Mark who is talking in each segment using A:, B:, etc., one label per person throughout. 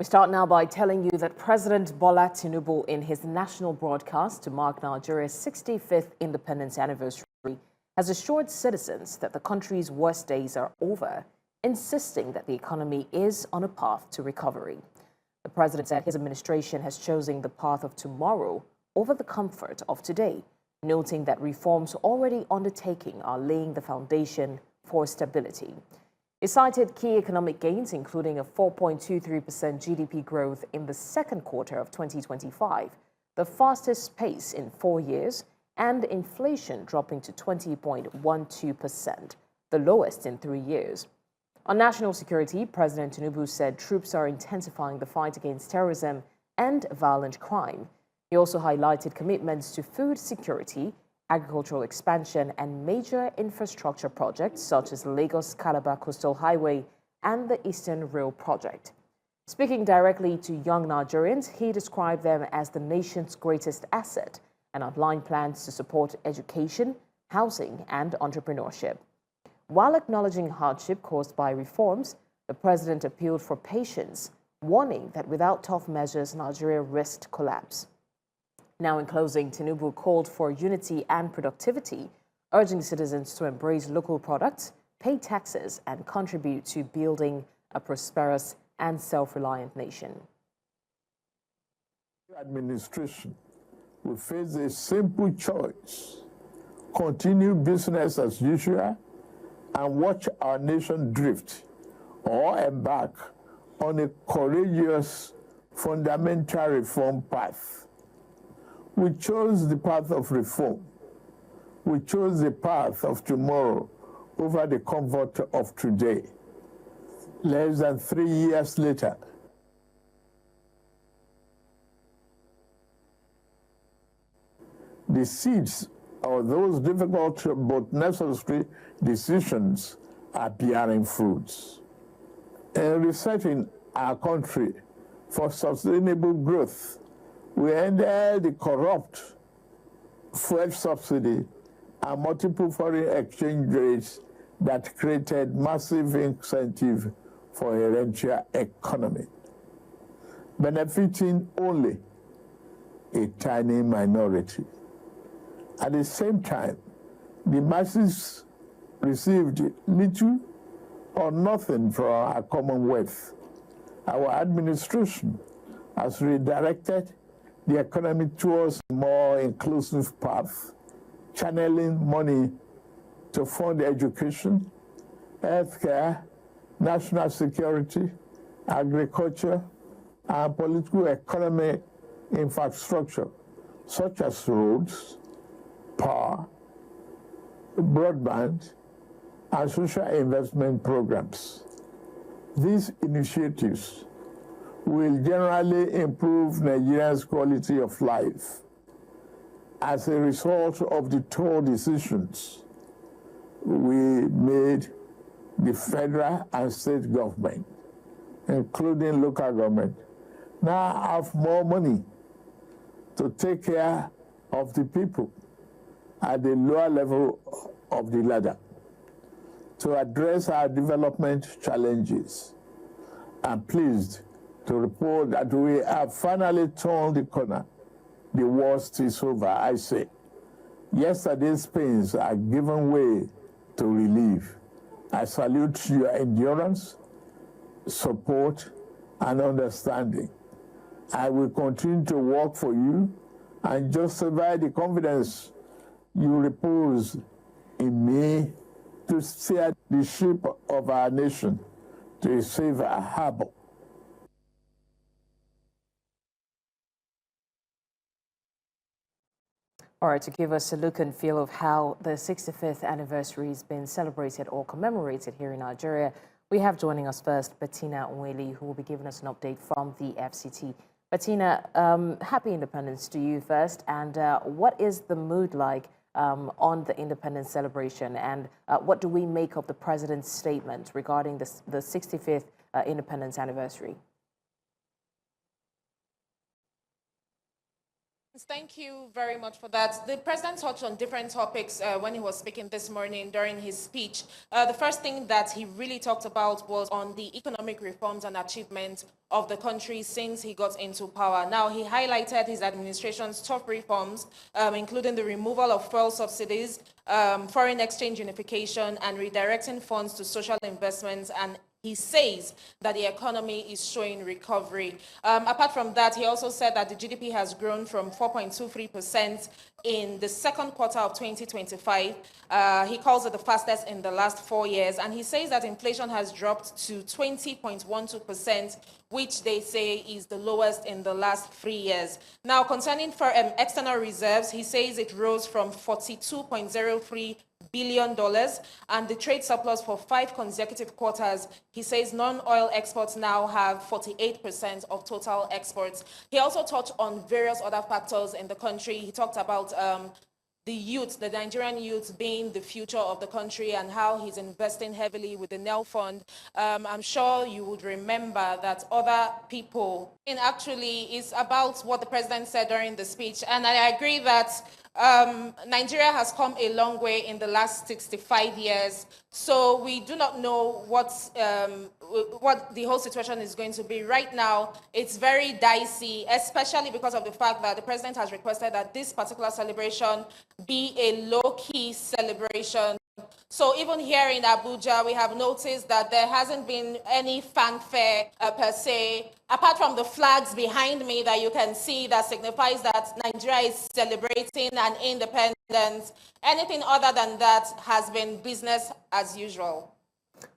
A: We start now by telling you that President Bola Tinubu, in his national broadcast to mark Nigeria's 65th independence anniversary, has assured citizens that the country's worst days are over, insisting that the economy is on a path to recovery. The president said his administration has chosen the path of tomorrow over the comfort of today, noting that reforms already undertaken are laying the foundation for stability. He cited key economic gains, including a 4.23% GDP growth in the second quarter of 2025, the fastest pace in 4 years, and inflation dropping to 20.12%, the lowest in 3 years. On national security, President Tinubu said troops are intensifying the fight against terrorism and violent crime. He also highlighted commitments to food security, agricultural expansion, and major infrastructure projects such as Lagos-Calabar Coastal Highway and the Eastern Rail Project. Speaking directly to young Nigerians, he described them as the nation's greatest asset and outlined plans to support education, housing, and entrepreneurship. While acknowledging hardship caused by reforms, the president appealed for patience, warning that without tough measures, Nigeria risked collapse. Now, in closing, Tinubu called for unity and productivity, urging citizens to embrace local products, pay taxes, and contribute to building a prosperous and self-reliant nation.
B: Administration will face a simple choice: continue business as usual and watch our nation drift, or embark on a courageous fundamental reform path. We chose the path of reform. We chose the path of tomorrow over the comfort of today. Less than 3 years later, the seeds of those difficult but necessary decisions are bearing fruits. In resetting our country for sustainable growth, we ended the corrupt fuel subsidy and multiple foreign exchange rates that created massive incentive for a rentier economy, benefiting only a tiny minority. At the same time, the masses received little or nothing from our commonwealth. Our administration has redirected the economy towards a more inclusive path, channeling money to fund education, healthcare, national security, agriculture, and political economic infrastructure, such as roads, power, broadband, and social investment programs. These initiatives will generally improve Nigerians' quality of life. As a result of the tough decisions we made, the federal and state government, including local government, now have more money to take care of the people at the lower level of the ladder to address our development challenges. I'm pleased to report that we have finally turned the corner. The worst is over, I say. Yesterday's pains are giving way to relief. I salute your endurance, support, and understanding. I will continue to work for you and justify the confidence you repose in me to steer the ship of our nation to a safer harbor.
A: All right, to give us a look and feel of how the 65th anniversary has been celebrated or commemorated here in Nigeria, we have joining us first Bettina Onweli, who will be giving us an update from the FCT. Bettina, happy independence to you first, and what is the mood like on the independence celebration, and what do we make of the president's statement regarding the 65th independence anniversary?
C: Thank you very much for that. The president touched on different topics when he was speaking this morning during his speech. The first thing that he really talked about was on the economic reforms and achievements of the country since he got into power. Now, he highlighted his administration's top reforms, including the removal of fuel subsidies, foreign exchange unification, and redirecting funds to social investments, and he says that the economy is showing recovery. Apart from that, he also said that the GDP has grown from 4.23% in the second quarter of 2025. He calls it the fastest in the last 4 years. And he says that inflation has dropped to 20.12%, which they say is the lowest in the last 3 years. Now, concerning for external reserves, he says it rose from $42.03 billion and the trade surplus for 5 consecutive quarters. He says non-oil exports now have 48% of total exports. He also touched on various other factors in the country. He talked about the youth, the Nigerian youth being the future of the country and how he's investing heavily with the NEL fund. I'm sure you would remember that other people, and actually is about what the president said during the speech. And I agree that Nigeria has come a long way in the last 65 years. So we do not know what the whole situation is going to be. Right now, it's very dicey, especially because of the fact that the president has requested that this particular celebration be a low-key celebration. So even here in Abuja, we have noticed that there hasn't been any fanfare per se, apart from the flags behind me that you can see that signifies that Nigeria is celebrating an independence. Anything other than that has been business as usual.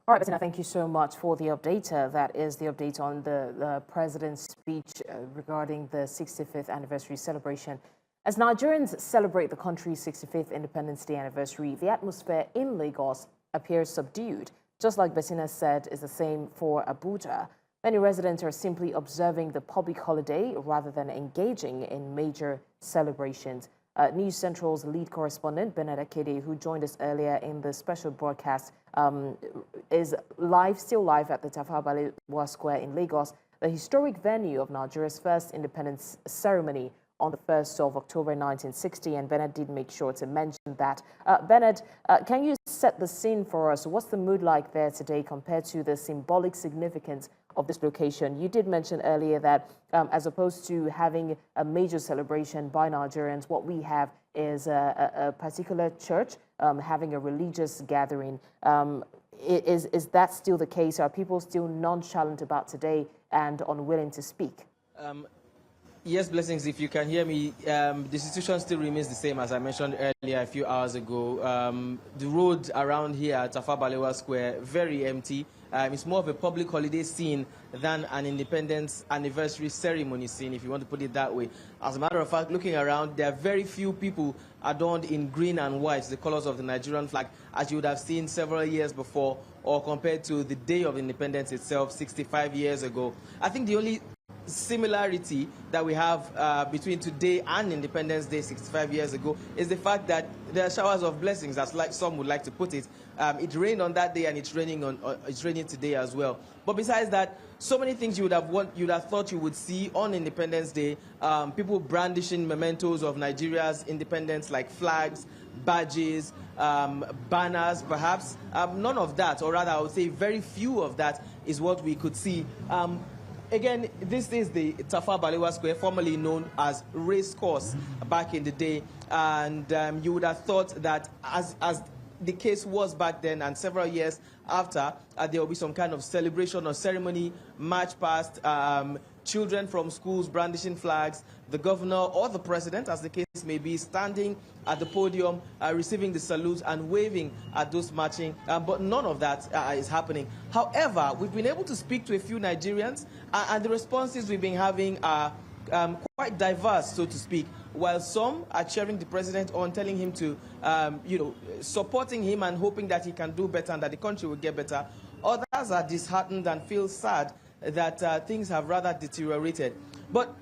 A: All right, Bettina, thank you so much for the update. That is the update on the president's speech regarding the 65th anniversary celebration. As Nigerians celebrate the country's 65th Independence Day anniversary, the atmosphere in Lagos appears subdued. Just like Bettina said, is the same for Abuja. Many residents are simply observing the public holiday rather than engaging in major celebrations. News Central's lead correspondent, Akede, who joined us earlier in the special broadcast, is still live at the Tafawa Balewa Square in Lagos, the historic venue of Nigeria's first independence ceremony on the 1st of October 1960, and Bennett did make sure to mention that. Bennett, can you set the scene for us? What's the mood like there today compared to the symbolic significance of this location? You did mention earlier that as opposed to having a major celebration by Nigerians, what we have is a particular church having a religious gathering. Is that still the case? Are people still nonchalant about today and unwilling to speak?
D: Yes, Blessings, if you can hear me, the situation still remains the same as I mentioned earlier a few hours ago. The road around here at Tafawa Balewa Square, very empty. It's more of a public holiday scene than an independence anniversary ceremony scene, if you want to put it that way. As a matter of fact, looking around, there are very few people adorned in green and white, the colors of the Nigerian flag, as you would have seen several years before, or compared to the day of independence itself 65 years ago. I think the only similarity that we have between today and Independence Day 65 years ago is the fact that there are showers of blessings, as like some would like to put it. It rained on that day and it's raining today as well. But besides that, so many things you would have thought you would see on Independence Day. People brandishing mementos of Nigeria's independence, like flags, badges, banners, perhaps. None of that, or rather I would say very few of that, is what we could see. Again, this is the Tafawa Balewa Square, formerly known as Race Course back in the day. And you would have thought that as the case was back then and several years after, there will be some kind of celebration or ceremony, march past, children from schools brandishing flags, the governor or the president, as the case may be, standing at the podium, receiving the salute and waving at those marching. But none of that is happening. However, we've been able to speak to a few Nigerians, and the responses we've been having are quite diverse, so to speak. While some are cheering the president on, telling him to, supporting him and hoping that he can do better and that the country will get better, others are disheartened and feel sad that things have rather deteriorated. But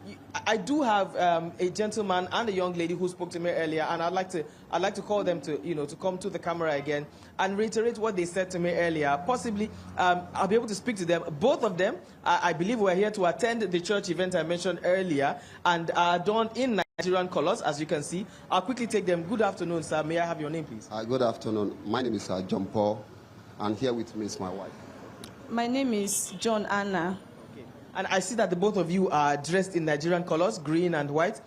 D: I do have a gentleman and a young lady who spoke to me earlier, and I'd like to call them to come to the camera again and reiterate what they said to me earlier. Possibly I'll be able to speak to them. Both of them, I believe, were here to attend the church event I mentioned earlier and are done in Nigerian colors, as you can see. I'll quickly take them. Good afternoon, sir. May I have your name, please?
E: Good afternoon. My name is John Paul, and here with me is my wife.
F: My name is John Anna.
D: Okay. And I see that the both of you are dressed in Nigerian colors, green and white.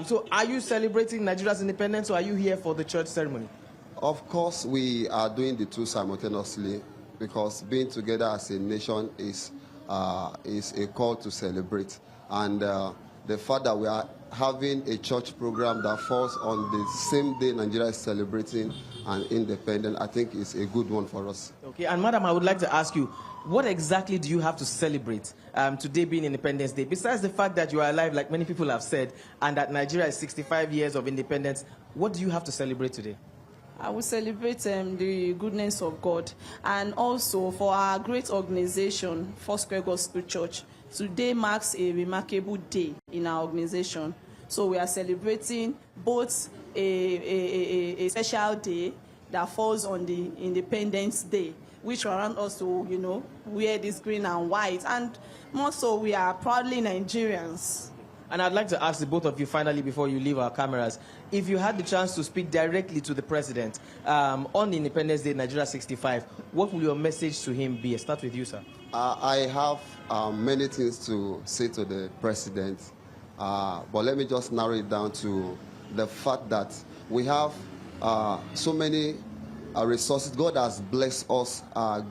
D: So are you celebrating Nigeria's independence, or are you here for the church ceremony?
E: Of course, we are doing the two simultaneously, because being together as a nation is a call to celebrate. And the fact that we are having a church program that falls on the same day Nigeria is celebrating an independence, I think is a good one for us.
D: Okay, and madam, I would like to ask you, what exactly do you have to celebrate today being Independence Day? Besides the fact that you are alive, like many people have said, and that Nigeria is 65 years of independence, what do you have to celebrate today?
F: I will celebrate the goodness of God, and also for our great organization, Foursquare Gospel Church. Today marks a remarkable day in our organization. So we are celebrating both a special day that falls on the Independence Day, which warrant us to, wear this green and white. And more so, we are proudly Nigerians.
D: And I'd like to ask the both of you finally, before you leave our cameras, if you had the chance to speak directly to the president on Independence Day, Nigeria 65, what will your message to him be? I start with you, sir.
E: I have many things to say to the president, but let me just narrow it down to the fact that we have so many resources. God has blessed us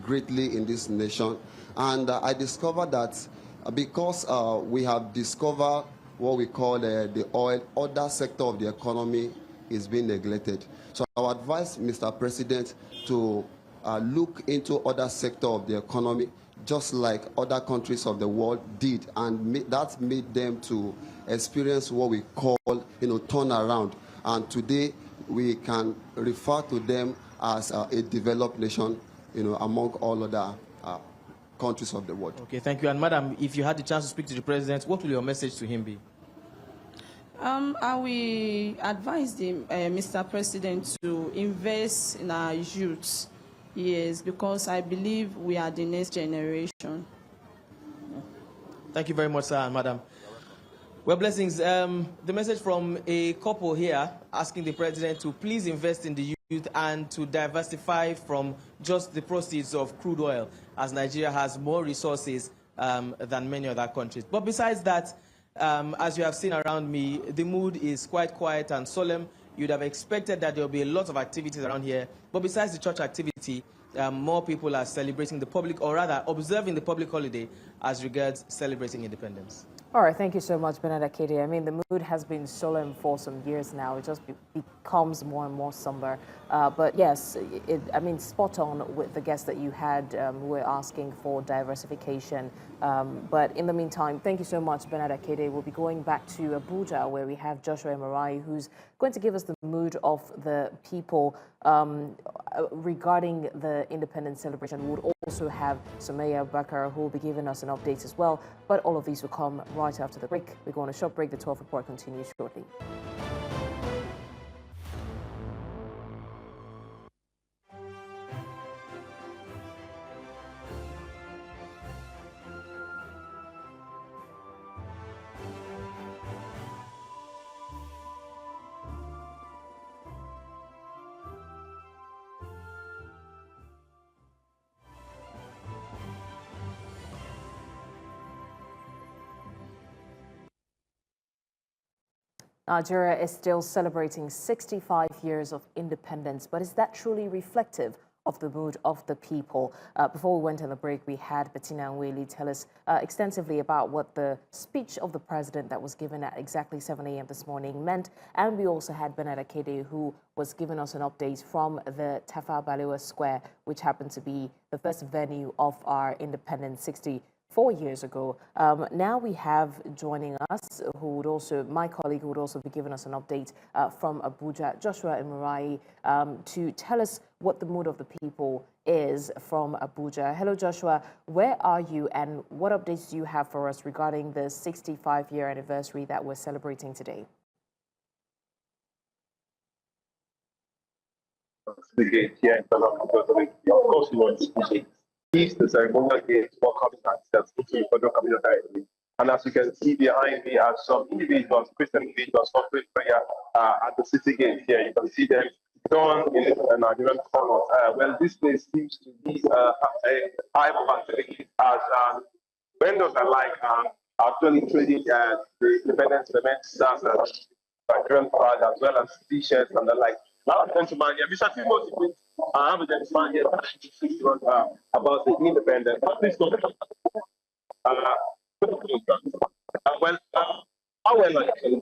E: greatly in this nation. And I discovered that because we have discovered what we call the oil, other sector of the economy is being neglected. So I would advise Mr. President to look into other sector of the economy, just like other countries of the world did, and that made them to experience what we call, turnaround. And today we can refer to them as a developed nation, among all other countries of the world.
D: Okay, thank you. And madam, if you had the chance to speak to the president, what will your message to him be?
F: I will advise Mr. President to invest in our youth, yes, because I believe we are the next generation.
D: Thank you very much, sir and madam. Well, blessings. The message from a couple here asking the president to please invest in the youth and to diversify from just the proceeds of crude oil, as Nigeria has more resources than many other countries. But besides that, as you have seen around me, the mood is quite quiet and solemn. You'd have expected that there will be a lot of activities around here. But besides the church activity, more people are celebrating the public, or rather observing the public holiday as regards celebrating independence.
A: All right, thank you so much, Bernard Akede. I mean, the mood has been solemn for some years now. It just becomes more and more somber. But yes, spot on with the guests that you had. We're asking for diversification. But in the meantime, thank you so much, Bernard Akede. We'll be going back to Abuja, where we have Joshua Imaraye, who's going to give us the mood of the people regarding the independence celebration. We would also have Sumayya Abubakar, who will be giving us an update as well. But all of these will come right after the break. We're going to short break. The 12 report continues shortly. Nigeria is still celebrating 65 years of independence, but is that truly reflective of the mood of the people? Before we went on the break, we had Bettina Nweli tell us extensively about what the speech of the president that was given at exactly 7 a.m. this morning meant. And we also had Bernard Akede, who was giving us an update from the Tafawa Balewa Square, which happened to be the first venue of our independence 64 years ago. Now we have joining us, my colleague who would also be giving us an update from Abuja, Joshua Imaraye, to tell us what the mood of the people is from Abuja. Hello, Joshua. Where are you and what updates do you have for us regarding the 65-year anniversary that we're celebrating today?
G: The gate here in Southern Catholic. Of course, we want to speak. This the ceremonial gate welcoming ourselves into the federal capital directly. And as you can see behind me are some individuals, Christian individuals, offering prayer at the city gate here. You can see them done in different colors. Well, this place seems to be a high facility as vendors are like actually trading the independence event stars and different flag as well as t-shirts and the like. Now, gentleman, yeah, Mr. Timothy, I have a gentleman here about the independence. Please go. Well, how well are you?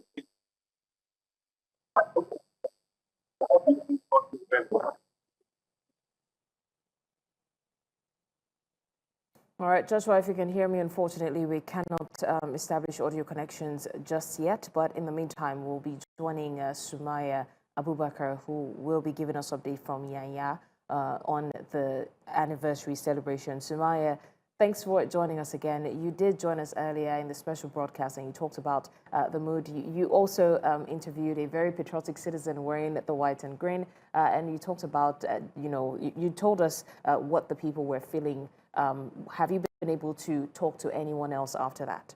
A: All right, Joshua, if you can hear me, unfortunately, we cannot establish audio connections just yet. But in the meantime, we'll be joining Sumayya Abubakar, who will be giving us update from Yanya on the anniversary celebration. Sumayya, thanks for joining us again. You did join us earlier in the special broadcast and you talked about the mood. You also interviewed a very patriotic citizen wearing the white and green, and you talked about, you told us what the people were feeling. Have you been able to talk to anyone else after that?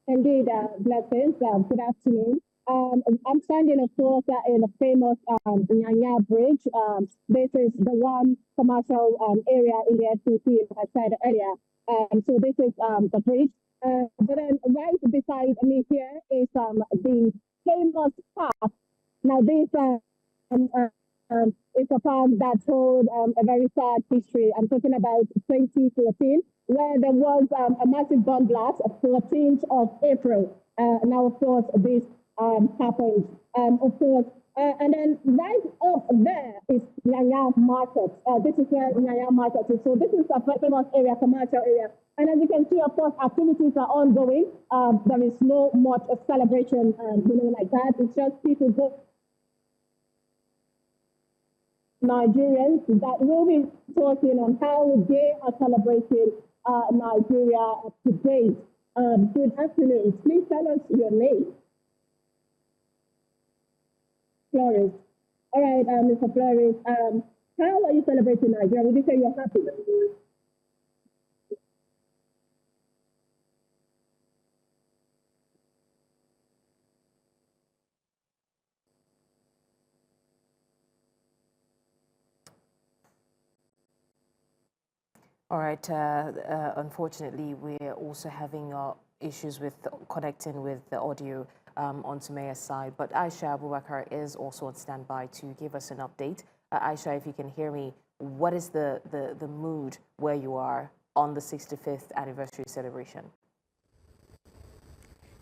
H: Indeed, blessings. Good afternoon. I'm standing, of course, in a famous Nyanya Bridge. This is the one commercial area in the SCC, as I said earlier. So this is the bridge. But then right beside me here is the famous park. Now, this it's a park that told a very sad history. I'm talking about 2014, where there was a massive bomb blast on 14th of April. Now, of course, this happened. Of course, and then right up there is Nyanya Market. This is where Nyanya Market is. So this is a famous area, commercial area. And as you can see, of course, activities are ongoing. There is no much of celebration, like that. It's just people go. Nigerians that will be talking on how they are celebrating Nigeria today. Good afternoon. Please tell us your name. Flores. All right, Mr. Flores. How are you celebrating Nigeria? Would you say you're happy?
A: All right. Unfortunately, we're also having issues with connecting with the audio on Sumayya's side. But Aisha Abubakar is also on standby to give us an update. Aisha, if you can hear me, what is the mood where you are on the 65th anniversary celebration?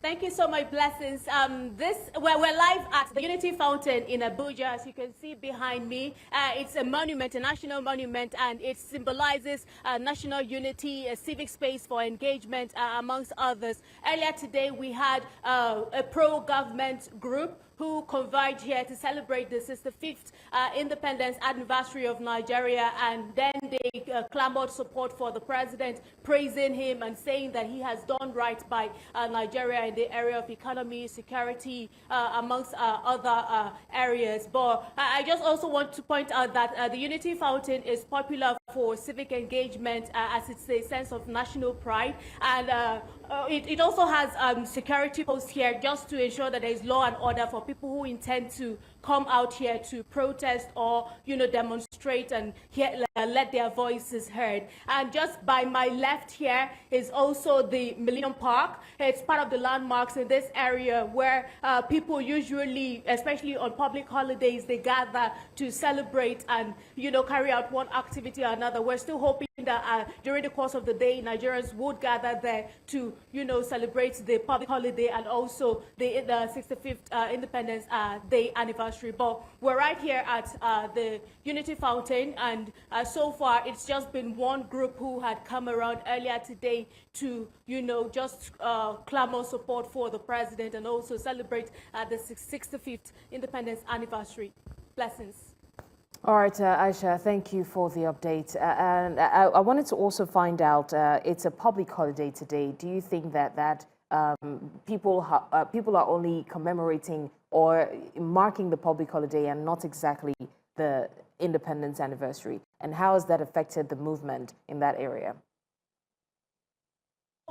I: Thank you so much, Blessings. We're live at the Unity Fountain in Abuja, as you can see behind me. It's a monument, a national monument, and it symbolizes national unity, a civic space for engagement, amongst others. Earlier today, we had a pro-government group who converged here to celebrate the 65th independence anniversary of Nigeria, and then they clamored support for the president, praising him and saying that he has done right by Nigeria in the area of economy, security, amongst other areas. But I just also want to point out that the Unity Fountain is popular for civic engagement, as it's a sense of national pride, and it also has security posts here just to ensure that there is law and order for people who intend to come out here to protest or, demonstrate and let their voices heard. And just by my left here is also the Millennium Park. It's part of the landmarks in this area where people usually, especially on public holidays, they gather to celebrate and, carry out one activity or another. We're still hoping that during the course of the day, Nigerians would gather there to, celebrate the public holiday and also the 65th Independence Day anniversary. But we're right here at the Unity Fountain, and so far it's just been one group who had come around earlier today to, just clamor support for the president and also celebrate the 65th Independence anniversary. Blessings.
A: All right, Aisha, thank you for the update. And I wanted to also find out, it's a public holiday today. Do you think that people are only commemorating or marking the public holiday and not exactly the independence anniversary? And how has that affected the movement in that area?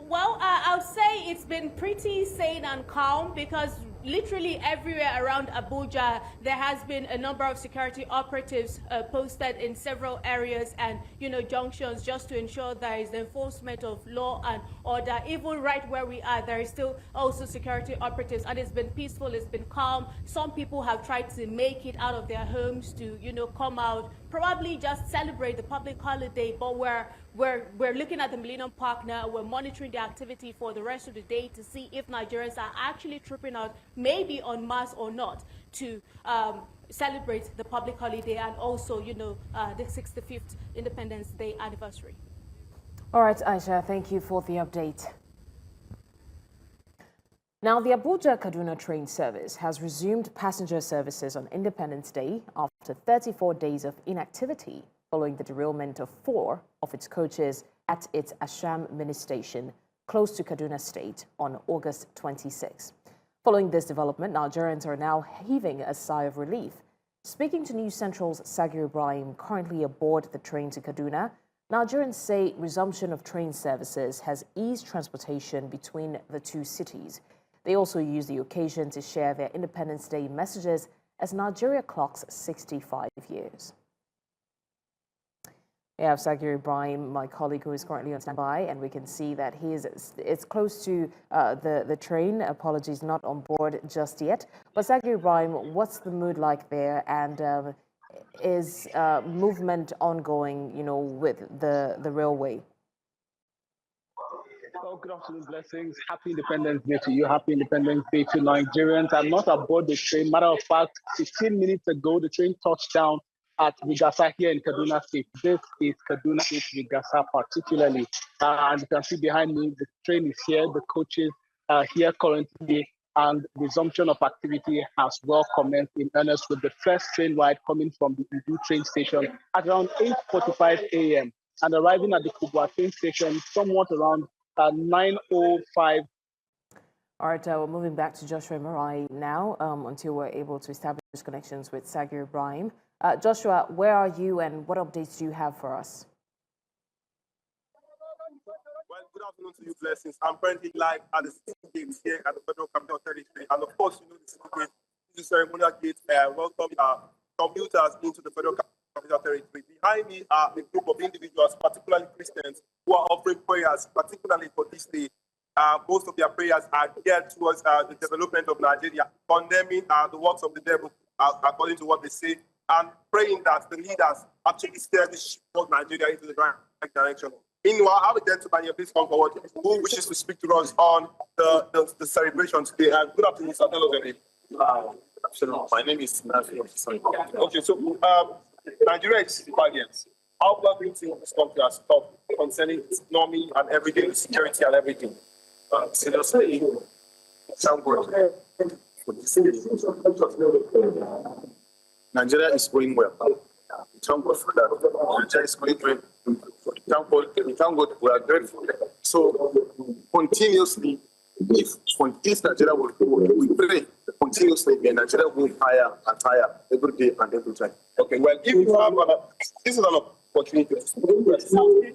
I: Well, I'll say it's been pretty sane and calm because literally everywhere around Abuja, there has been a number of security operatives posted in several areas and, junctions just to ensure there is the enforcement of law and order. Even right where we are, there is still also security operatives, and it's been peaceful, it's been calm. Some people have tried to make it out of their homes to, come out, probably just celebrate the public holiday, but we're looking at the Millennium Park now. We're monitoring the activity for the rest of the day to see if Nigerians are actually trooping out, maybe en masse or not, to celebrate the public holiday and also, the 65th Independence Day anniversary.
A: All right, Aisha, thank you for the update. Now, the Abuja-Kaduna train service has resumed passenger services on Independence Day after 34 days of inactivity following the derailment of 4 of its coaches at its Asham mini station close to Kaduna State on August 26. Following this development, Nigerians are now heaving a sigh of relief. Speaking to News Central's Sagir Ibrahim, currently aboard the train to Kaduna, Nigerians say resumption of train services has eased transportation between the two cities. They also use the occasion to share their Independence Day messages as Nigeria clocks 65 years. We have Sagir Ibrahim, my colleague, who is currently on standby, and we can see that it's close to the train. Apologies, not on board just yet. But Sagir Ibrahim, what's the mood like there, and is movement ongoing, with the railway?
J: Oh, good afternoon, blessings. Happy Independence Day to you. Happy Independence Day to Nigerians. I'm not aboard the train. Matter of fact, 15 minutes ago, the train touched down at Vigasa here in Kaduna State. This is Kaduna State Vigasa particularly. And you can see behind me, the train is here. The coaches are here currently. And resumption of activity has well commenced in earnest with the first train ride coming from the Idu train station at around 8:45 a.m. and arriving at the Kubwa train station somewhat around 9:05.
A: All right, we're moving back to Joshua Imaraye now until we're able to establish connections with Sagir Ibrahim. Joshua, where are you and what updates do you have for us?
G: Well, good afternoon to you, blessings. I'm currently live at the City Gate here at the Federal Capital Territory. And of course, the City Gate is a ceremonial gate welcoming commuters into the Federal Capital Territory. Behind me are a group of individuals, particularly Christians, who are offering prayers, particularly for this day. Most of their prayers are geared towards the development of Nigeria, condemning the works of the devil, according to what they say, and praying that the leaders actually steer this ship of Nigeria into the right direction. Meanwhile, I have a gentleman here, please come forward, who wishes to speak to us on the celebration today. Good afternoon, sir. Tell us your name.
K: Absolutely. My name is
G: Okay, so Nigeria is 65 years. How long do you think this country has stopped concerning its economy and everything, security and everything?
K: Seriously, thank God for this day. Nigeria is going well. Thank God for that. Nigeria is going well. Thank God, we are grateful. So, continuously, if Nigeria will go, we pray continuously, and Nigeria will higher and higher every day and every time.
G: Okay, well, if you have this is an opportunity.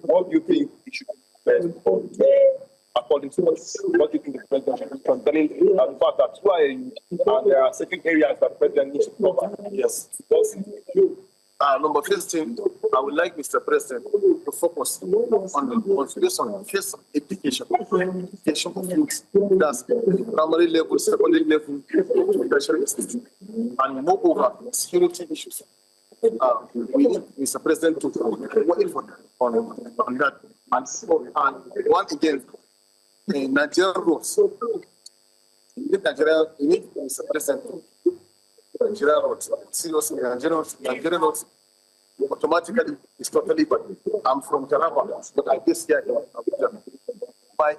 G: What do you think we should do best? According to what you think the president should do concerning the fact that you are in, and there are certain areas that the president needs to cover?
K: Yes. Number first thing, I would like Mr. President to focus on first education of youth. That's primary level, secondary level, tertiary institution, and moreover, security issues. We need Mr. President to work on that. And once again, Nigeria roads. You need Mr. President. Nigeria roads. Seriously, Nigeria roads. Automatically, it's totally bad. I'm from Taraba, but I guess here in Abuja.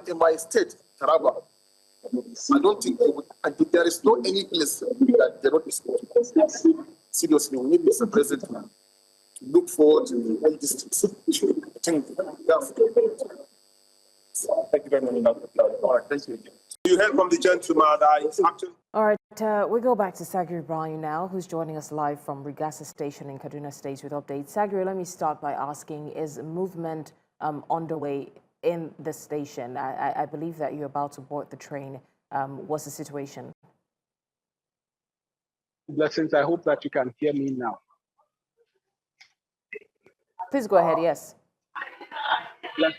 K: In my state, Taraba, I don't think there is no any place that the road is good. Seriously, we need Mr. President to look forward to all these things.
G: Thank you very much. All right, thank you. You heard from the gentleman that is actually.
A: All right, we go back to Sagir Ibrahim now, who's joining us live from Rigasa Station in Kaduna State with updates. Sagir, let me start by asking, is movement underway in the station. I believe that you're about to board the train. What's the situation?
J: Blessings, I hope that you can hear me now.
A: Please go ahead, yes.
J: Great.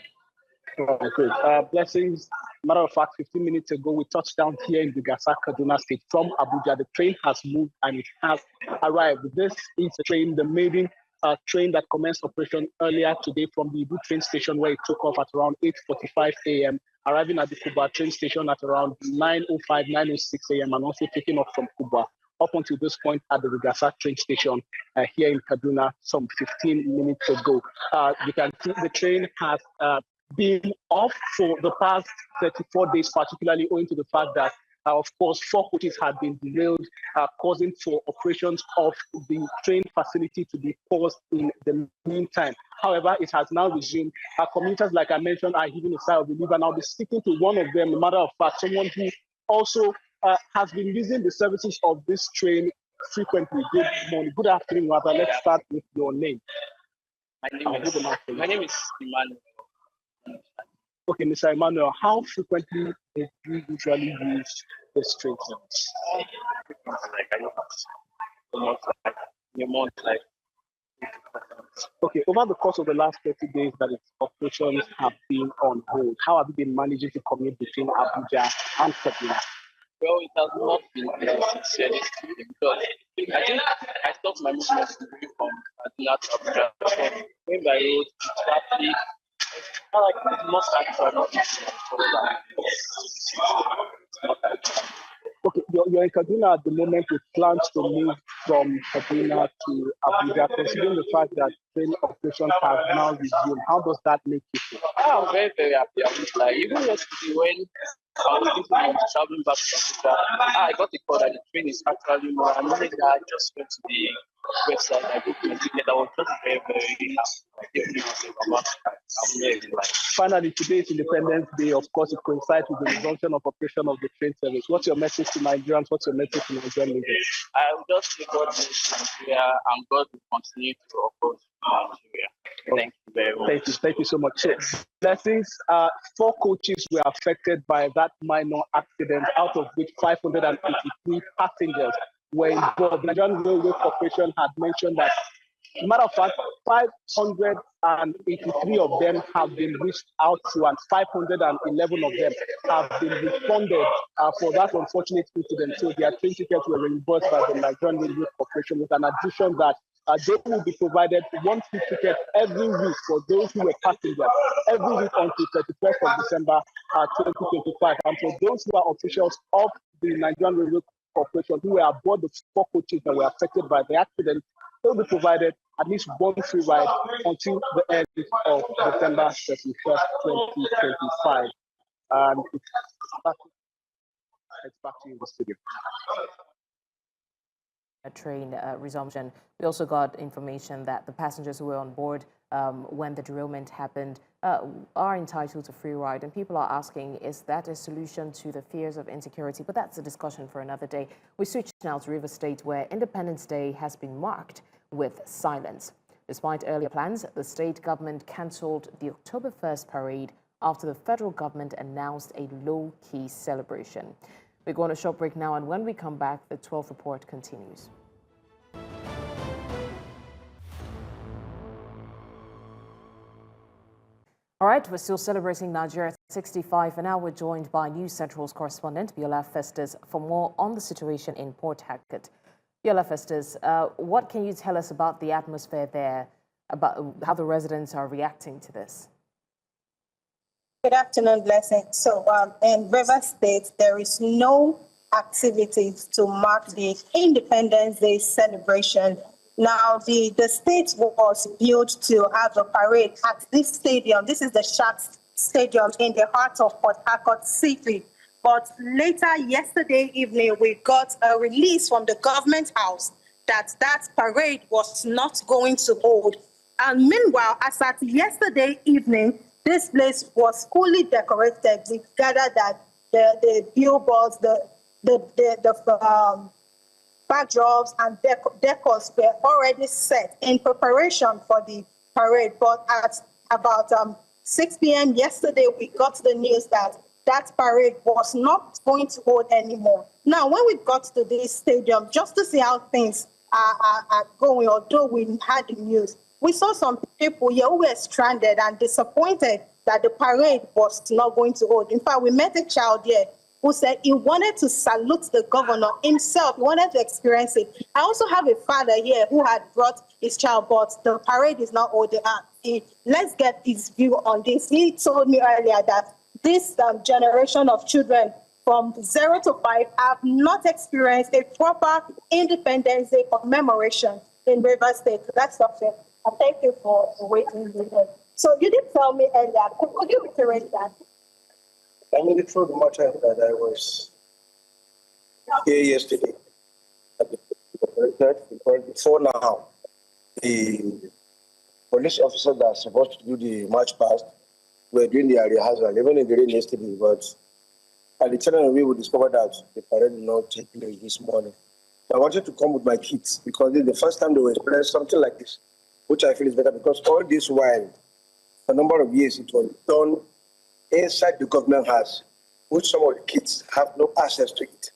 J: Blessings. Matter of fact, 15 minutes ago, we touched down here in Abuja-Kaduna State from Abuja. The train has moved and it has arrived. This is a train, the maiden train that commenced operation earlier today from the Ibu train station, where it took off at around 8:45 a.m., arriving at the Kubwa train station at around 9:05, 9:06 a.m., and also taking off from Kubwa up until this point at the Rigasa train station here in Kaduna some 15 minutes ago. You can see the train has been off for the past 34 days, particularly owing to the fact that, of course, 4 coaches had been derailed, causing for operations of the train facility to be paused in the meantime. However, it has now resumed. Our commuters, like I mentioned, are heaving a sigh of relief, and I'll be speaking to one of them, a matter of fact, someone who also has been using the services of this train frequently. Good morning, good afternoon, rather. Let's start with your name.
L: My name is Emmanuel.
J: Okay, Mr. Emmanuel, how frequently do you usually use this train service? Okay, over the course of the last 30 days that its operations have been on hold, how have you been managing to commute between Abuja and Kaduna?
L: Well, it has not been easy, sincerely speaking, because I think I stopped my movement from Kaduna to Abuja. Going by road, traffic,
J: Okay, you're in Kaduna at the moment with plans to move from Kaduna to Abuja, considering the fact that train operations have now resumed. How does that make you feel?
L: I'm very, very happy. Like, even yesterday when I was thinking of traveling back to Abuja, I got a call that the train is actually more. And I just went to the website, I booked my ticket. I was just very, very happy.
J: Finally, today is Independence Day. Of course, it coincides with the resumption of operation of the train service. What's your message to Nigerians? What's your message to Nigerian leaders?
L: I will just say God bless Nigeria and God will continue to oppose Nigeria. Thank you very much.
J: Thank you so much. So, blessings. 4 coaches were affected by that minor accident, out of which 583 passengers were involved. The Nigerian Railway Corporation had mentioned that, as a matter of fact, 583 of them have been reached out to, and 511 of them have been refunded for that unfortunate incident. So their train tickets were reimbursed by the Nigerian Railway Corporation, with an addition that they will be provided 1 free ticket every week for those who were passengers, every week until 31st of December 2025. And for those who are officials of the Nigerian Railway Corporation who were aboard the 4 coaches that were affected by the accident, they will be provided at least 1 free ride until the end of December 31st, 2025. And it's back to you in the studio.
A: A train resumption. We also got information that the passengers who were on board when the derailment happened are entitled to free ride. And people are asking, is that a solution to the fears of insecurity? But that's a discussion for another day. We switch now to Rivers State, where Independence Day has been marked with silence. Despite earlier plans, the state government cancelled the October 1st parade after the federal government announced a low-key celebration. We're going to a short break now, and when we come back, the 12th report continues. All right, we're still celebrating Nigeria 65, and now we're joined by News Central's correspondent, Biola Festus, for more on the situation in Port Harcourt. Biola Festus, what can you tell us about the atmosphere there, about how the residents are reacting to this?
M: Good afternoon, Blessing. So in Rivers State, there is no activities to mark the Independence Day celebration. Now, the state was built to have a parade at this stadium. This is the Sharks Stadium in the heart of Port Harcourt City. But later yesterday evening, we got a release from the government house that parade was not going to hold. And meanwhile, as at yesterday evening, this place was fully decorated. We gathered that the billboards, the backdrops and decors were already set in preparation for the parade. But at about 6 p.m. yesterday, we got the news that that parade was not going to hold anymore. Now, when we got to this stadium, just to see how things are going, although we had the news, we saw some people here who were stranded and disappointed that the parade was not going to hold. In fact, we met a child here who said he wanted to salute the governor himself. He wanted to experience it. I also have a father here who had brought his child, but the parade is not holding. Let's get his view on this. He told me earlier that this generation of children from 0 to 5 have not experienced a proper Independence Day commemoration in Rivers State. That's something. Thank you for waiting. So you did tell me earlier. Could you reiterate that?
N: I mean, the truth matter that I was here yesterday at the president, because before now, the police officers that are supposed to do the march past were doing their rehearsal, even in the rain yesterday. But at the turn away, we discovered that the parade did not take place this morning. I wanted to come with my kids because this is the first time they will experience something like this, which I feel is better because all this while, for a number of years, it was done inside the government house, which some of the kids have no access to it.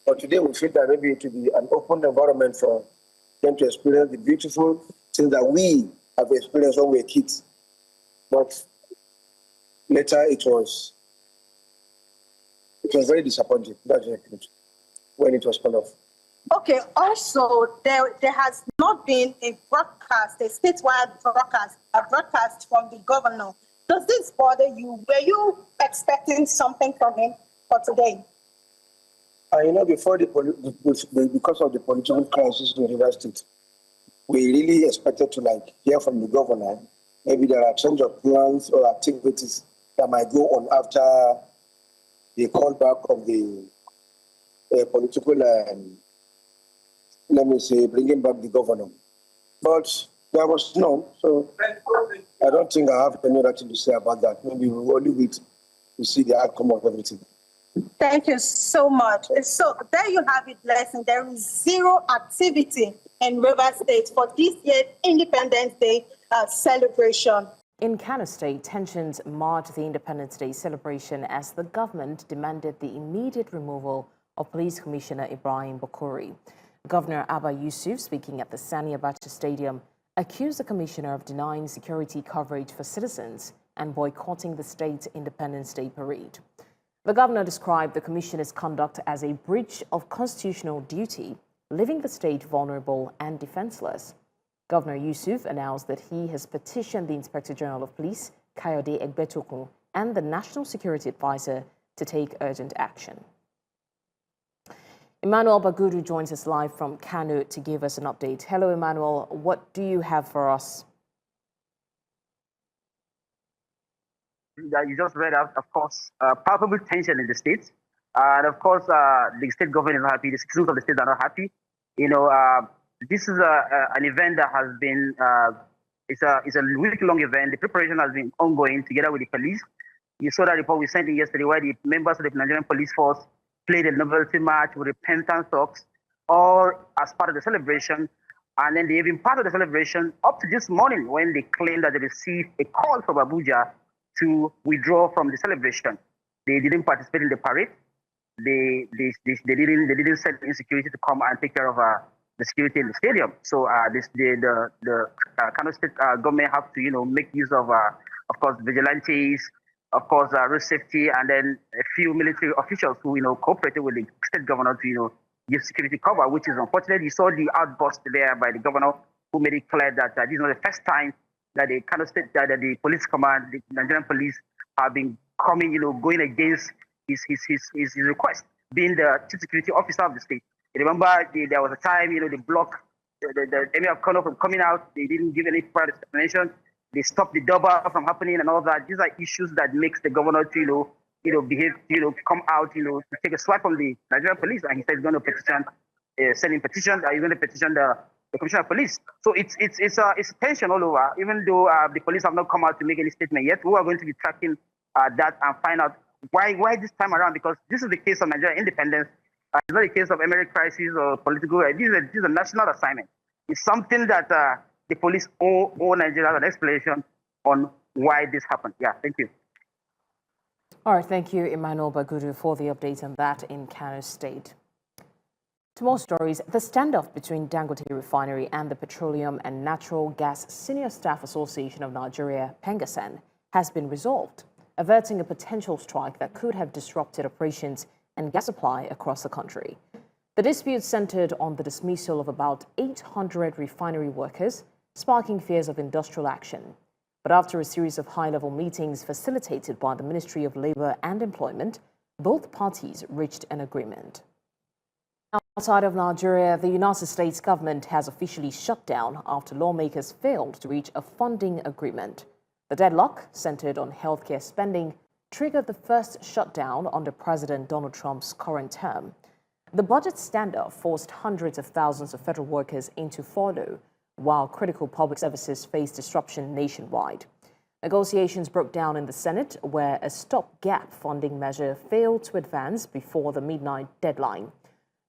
N: But today we feel that maybe it will be an open environment for them to experience the beautiful things that we have experienced when we were kids. But later it was very disappointing, that's the truth, when it was cut off.
M: Okay, also, there has not been a broadcast, a statewide broadcast, a broadcast from the governor. Does this bother you? Were you expecting something from him for today?
N: You know, before because of the political crisis in Rivers State, we really expected to hear from the governor. Maybe there are change of plans or activities that might go on after the callback of the political, let me say, bringing back the governor. But there was none, so I don't think I have any nothing to say about that. Maybe we'll only wait to see the outcome of everything.
M: Thank you so much. So there you have it, Blessing. There is zero activity in Rivers State for this year's Independence Day celebration.
A: In Kano State, tensions marred the Independence Day celebration as the government demanded the immediate removal of Police Commissioner Ibrahim Bakori. Governor Abba Yusuf, speaking at the Sani Abacha Stadium, accused the commissioner of denying security coverage for citizens and boycotting the state's Independence Day parade. The governor described the commissioner's conduct as a breach of constitutional duty, leaving the state vulnerable and defenseless. Governor Yusuf announced that he has petitioned the Inspector General of Police, Kayode Egbetokun, and the National Security Advisor to take urgent action. Emmanuel Bagudu joins us live from Kano to give us an update. Hello, Emmanuel. What do you have for us?
O: You just read out, of course, palpable tension in the state. And of course, the state government is not happy. The citizens of the state are not happy. You know, this is an event that has been, it's a week-long event. The preparation has been ongoing together with the police. You saw that report we sent in yesterday where the members of the Nigerian police force played a novelty march with repentance talks, all as part of the celebration. And then they've been part of the celebration up to this morning when they claimed that they received a call from Abuja to withdraw from the celebration. They didn't participate in the parade. They didn't send insecurity to come and take care of the security in the stadium. So the Kano State government have to make use of course vigilantes, of course road safety, and then a few military officials who cooperated with the state governor to give security cover, which is unfortunate. You saw the outburst there by the governor, who made it clear that this is not the first time that the Kano State, that the police command, the Nigerian police, have been coming, going against his request, being the chief security officer of the state. You remember there was a time, they blocked the Emir of Kano from coming out. They didn't give any further explanation. They stopped the double from happening and all that. These are issues that makes the governor to, behave, come out, to take a swipe from the Nigerian police. And he said he's going to petition, sending petitions. He's going to petition the Commissioner of Police. So it's tension all over. Even though the police have not come out to make any statement yet, we are going to be tracking that and find out why this time around, because this is the case of Nigerian independence. It's not a case of emirate crisis or political. This is a national assignment. It's something that the police owe Nigeria an explanation on why this happened. Yeah, thank you.
A: All right, thank you, Emmanuel Bagudu, for the update on that in Kano State. To more stories, the standoff between Dangote Refinery and the Petroleum and Natural Gas Senior Staff Association of Nigeria, PENGASSAN, has been resolved, averting a potential strike that could have disrupted operations and gas supply across the country. The dispute centered on the dismissal of about 800 refinery workers, sparking fears of industrial action. But after a series of high-level meetings facilitated by the Ministry of Labour and Employment, both parties reached an agreement. Outside of Nigeria, the United States government has officially shut down after lawmakers failed to reach a funding agreement. The deadlock, centered on healthcare spending, triggered the first shutdown under President Donald Trump's current term. The budget standoff forced hundreds of thousands of federal workers into furlough, while critical public services faced disruption nationwide. Negotiations broke down in the Senate, where a stopgap funding measure failed to advance before the midnight deadline.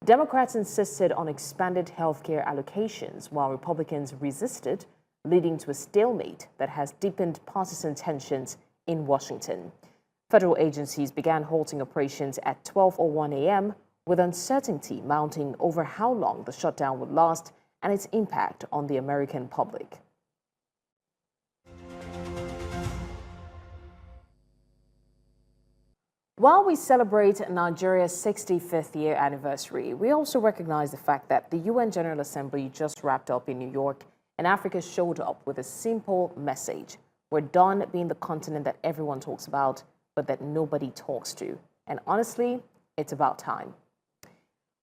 A: Democrats insisted on expanded healthcare allocations, while Republicans resisted, leading to a stalemate that has deepened partisan tensions in Washington. Federal agencies began halting operations at 12:01 a.m., with uncertainty mounting over how long the shutdown would last and its impact on the American public. While we celebrate Nigeria's 65th year anniversary, we also recognize the fact that the UN General Assembly just wrapped up in New York, and Africa showed up with a simple message. We're done being the continent that everyone talks about, but that nobody talks to. And honestly, it's about time.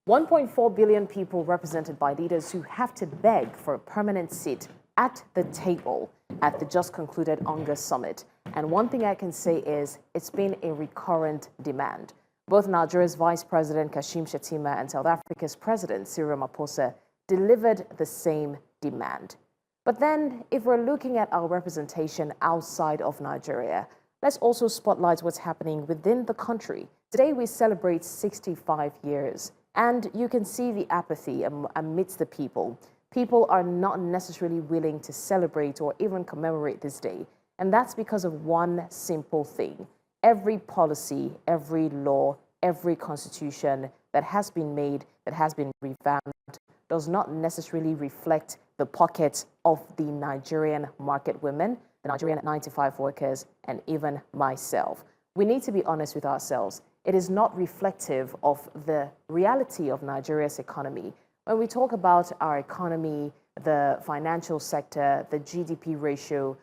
A: 1.4 billion people represented by leaders who have to beg for a permanent seat at the table at the just concluded UNGA summit. And one thing I can say is it's been a recurrent demand. Both Nigeria's Vice President Kashim Shettima and South Africa's President Cyril Ramaphosa delivered the same demand. But then, if we're looking at our representation outside of Nigeria, let's also spotlight what's happening within the country. Today, we celebrate 65 years. And you can see the apathy amidst the people. People are not necessarily willing to celebrate or even commemorate this day. And that's because of one simple thing. Every policy, every law, every constitution that has been made, that has been revamped, does not necessarily reflect the pockets of the Nigerian market women, the Nigerian 9-to-5 workers, and even myself. We need to be honest with ourselves. It is not reflective of the reality of Nigeria's economy. When we talk about our economy, the financial sector, the GDP ratio,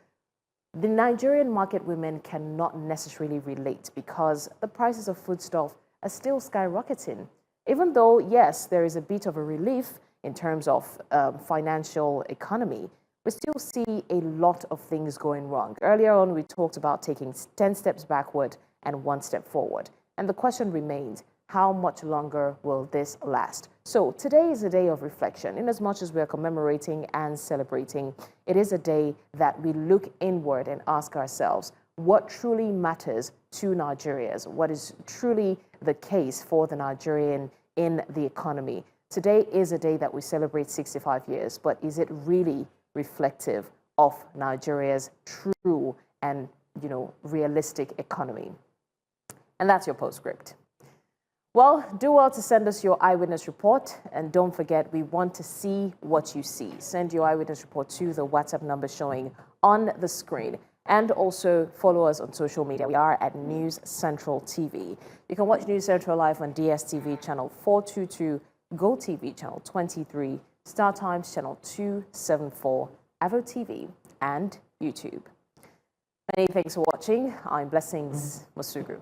A: the Nigerian market women cannot necessarily relate because the prices of foodstuff are still skyrocketing. Even though, yes, there is a bit of a relief in terms of financial economy, we still see a lot of things going wrong. Earlier on, we talked about taking 10 steps backward and 1 step forward. And the question remains, how much longer will this last? So today is a day of reflection. In as much as we are commemorating and celebrating, it is a day that we look inward and ask ourselves, what truly matters to Nigerians? What is truly the case for the Nigerian in the economy? Today is a day that we celebrate 65 years, but is it really reflective of Nigeria's true and, realistic economy? And that's your postscript. Well, do well to send us your eyewitness report. And don't forget, we want to see what you see. Send your eyewitness report to the WhatsApp number showing on the screen. And also follow us on social media. We are at News Central TV. You can watch News Central live on DSTV channel 422, GoTV channel 23, Star Times channel 274, Avo TV, and YouTube. Many thanks for watching. I'm Blessings Masugu.